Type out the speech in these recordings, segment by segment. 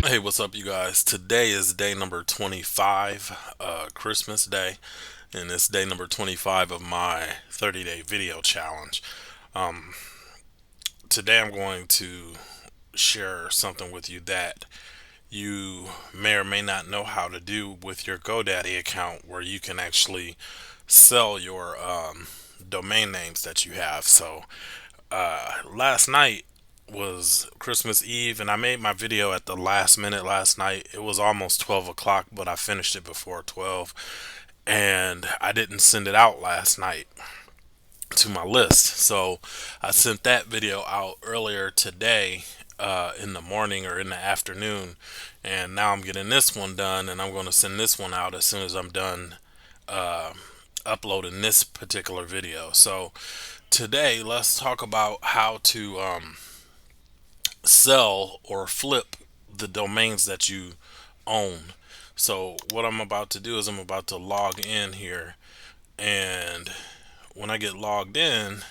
Hey, what's up, you guys? Today is day number 25, Christmas Day, and it's day number 25 of my 30-day video challenge. Um, Today I'm going to share something with you that you may or may not know how to do with your GoDaddy account, where you can actually sell your domain names that you have. So, last night was Christmas Eve, and I made my video at the last minute last night. It was almost 12 o'clock, but I finished it before 12, and I didn't send it out last night to my list. So I sent that video out earlier today, in the morning or in the afternoon, and now I'm getting this one done, and I'm going to send this one out as soon as I'm done uh, uploading this particular video. So today, let's talk about how to sell or flip the domains that you own. So what I'm about to do is I'm about to log in here, and when I get logged in,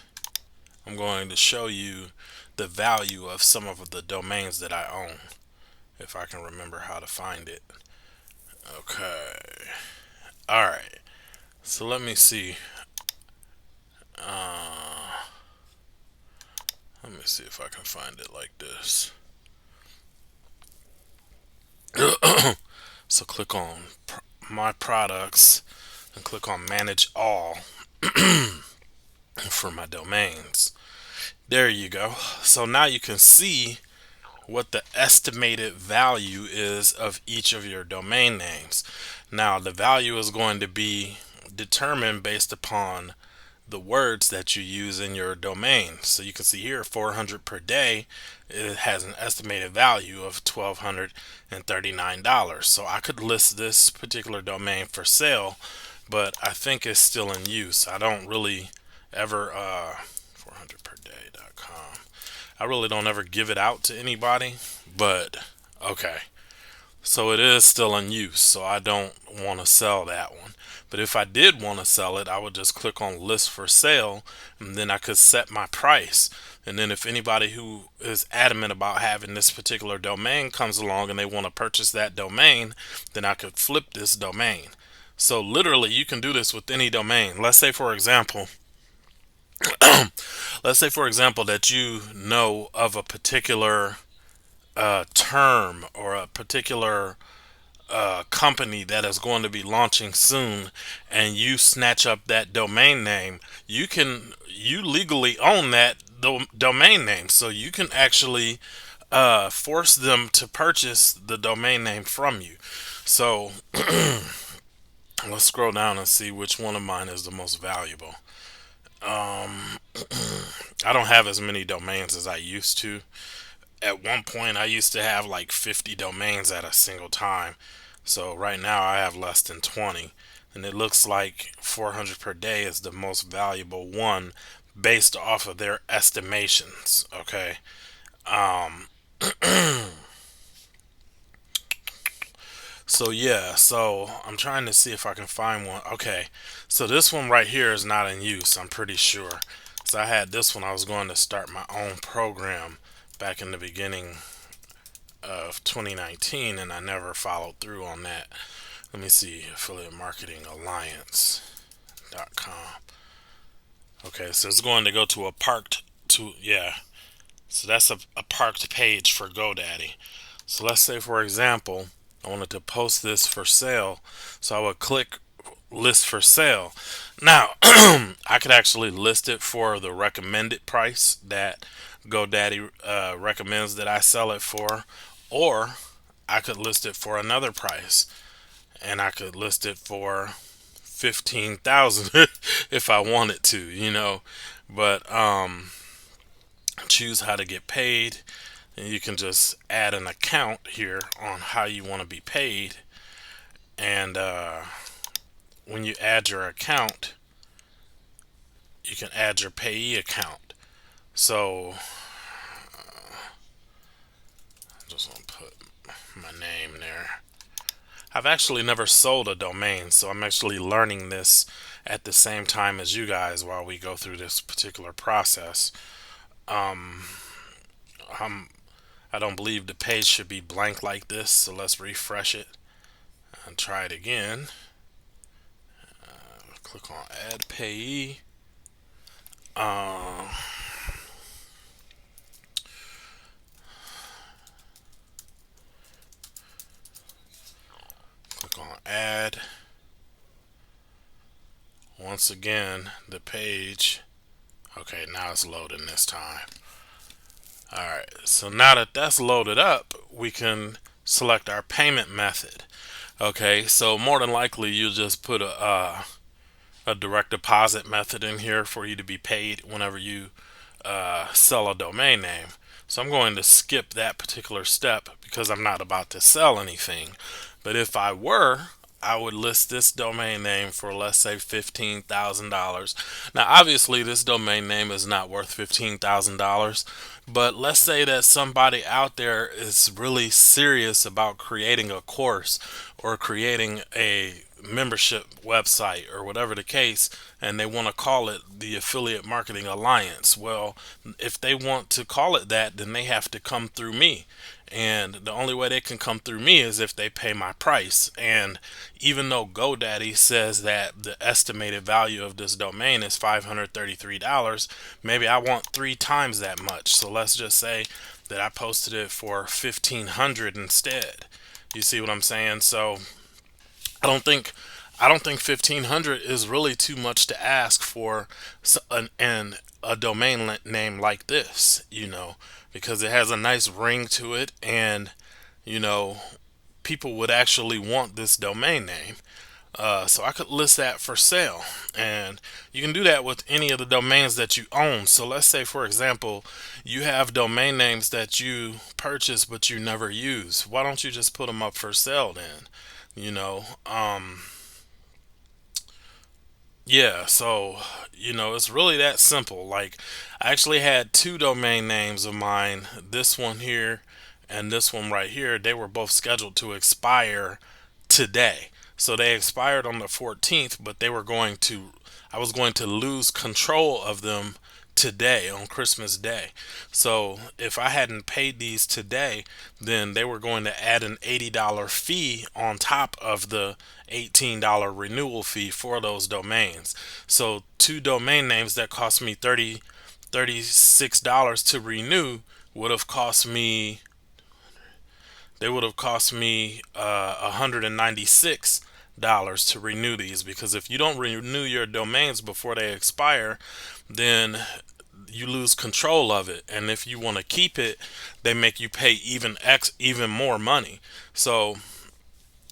I'm going to show you the value of some of the domains that I own, if I can remember how to find it. Okay. All right. So let me see. Uh, Let me see if I can find it like this. So click on my products and click on manage all for my domains. There you go. So now you can see what the estimated value is of each of your domain names. Now the value is going to be determined based upon the words that you use in your domain. So you can see here 400 per day, it has an estimated value of $1,239. So I could list this particular domain for sale, but I think it's still in use. I don't really ever 400perday.com. I really don't ever give it out to anybody, but okay. So it is still in use, so I don't want to sell that one. But if I did want to sell it, I would just click on list for sale, and then I could set my price. And then if anybody who is adamant about having this particular domain comes along and they want to purchase that domain, then I could flip this domain. So literally you can do this with any domain. Let's say for example that you know of a particular term or a particular company that is going to be launching soon, and you snatch up that domain name. You legally own that domain name, so you can actually force them to purchase the domain name from you. So let's scroll down and see which one of mine is the most valuable. I don't have as many domains as I used to. At one point I used to have like 50 domains at a single time. So right now I have less than 20. And it looks like 400 per day is the most valuable one based off of their estimations. Okay. Um, so yeah, so I'm trying to see if I can find one. Okay. So this one right here is not in use, I'm pretty sure. So I had this one, I was going to start my own program back in the beginning of 2019, and I never followed through on that. Let me see, affiliate marketing alliance.com. Okay, so it's going to go to a parked to yeah. So that's a parked page for GoDaddy. So let's say for example, I wanted to post this for sale. So I would click list for sale. Now, I could actually list it for the recommended price that GoDaddy recommends that I sell it for, or I could list it for another price, and I could list it for 15,000 if I wanted to, But choose how to get paid, and you can just add an account here on how you want to be paid, and when you add your account, you can add your payee account. So I just want to put my name there. I've actually never sold a domain, so I'm actually learning this at the same time as you guys while we go through this particular process. Um, I'm I don't believe the page should be blank like this, so let's refresh it and try it again. Click on add payee. Uh, Click on add. Once again, the page. Okay, now it's loading this time. Alright, so now that that's loaded up, we can select our payment method. Okay, so more than likely you'll just put a direct deposit method in here for you to be paid whenever you sell a domain name. So I'm going to skip that particular step because I'm not about to sell anything. But if I were, I would list this domain name for, let's say, $15,000. Now, obviously, this domain name is not worth $15,000, but let's say that somebody out there is really serious about creating a course or creating a membership website or whatever the case, and they want to call it the Affiliate Marketing Alliance. Well, if they want to call it that, then they have to come through me. And the only way they can come through me is if they pay my price. And even though GoDaddy says that the estimated value of this domain is $533, maybe I want 3 times that much. So let's just say that I posted it for $1,500 instead. You see what I'm saying? So I don't think 1500 is really too much to ask for a domain name like this, because it has a nice ring to it, and you know people would actually want this domain name. So I could list that for sale, and you can do that with any of the domains that you own. So let's say, for example, you have domain names that you purchase but you never use. Why don't you just put them up for sale then? You know, yeah, so it's really that simple. Like, I actually had 2 domain names of mine, this one here and this one right here. They were both scheduled to expire today. So they expired on the 14th, but I was going to lose control of them today on Christmas Day. So if I hadn't paid these today, then they were going to add an $80 fee on top of the $18 renewal fee for those domains. So 2 domain names that cost me $36 to renew would have cost me they would have cost me $196 to renew these, because if you don't renew your domains before they expire, then you lose control of it, and if you want to keep it, they make you pay even more money. So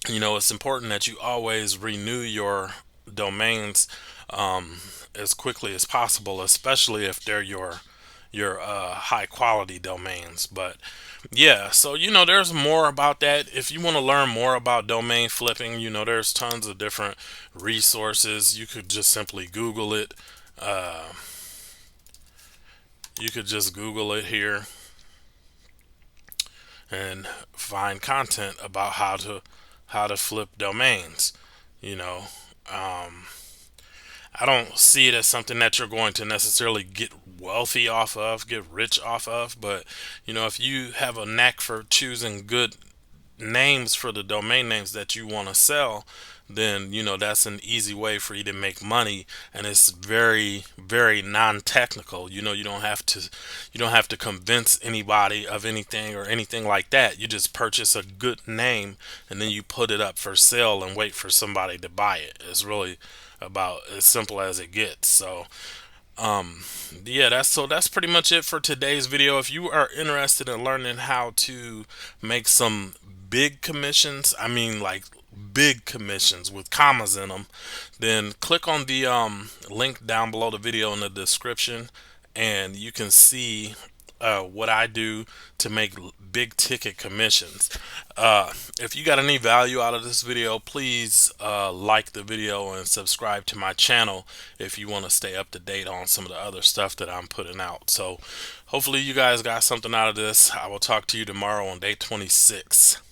it's important that you always renew your domains as quickly as possible, especially if they're your high quality domains. But yeah, so there's more about that. If you want to learn more about domain flipping, there's tons of different resources. You could just simply Google it. You could just Google it here and find content about how to flip domains. You know, um, I don't see it as something that you're going to necessarily get wealthy off of, get rich off of, but if you have a knack for choosing good names for the domain names that you want to sell, then that's an easy way for you to make money, and it's very, very non-technical. You don't have to convince anybody of anything or anything like that. You just purchase a good name and then you put it up for sale and wait for somebody to buy it. It's really about as simple as it gets. So yeah, that's pretty much it for today's video. If you are interested in learning how to make some big commissions, I mean, like big commissions with commas in them, then click on the link down below the video in the description, and you can see what I do to make big ticket commissions. If you got any value out of this video, please like the video and subscribe to my channel if you want to stay up to date on some of the other stuff that I'm putting out. So hopefully you guys got something out of this. I will talk to you tomorrow on day 26.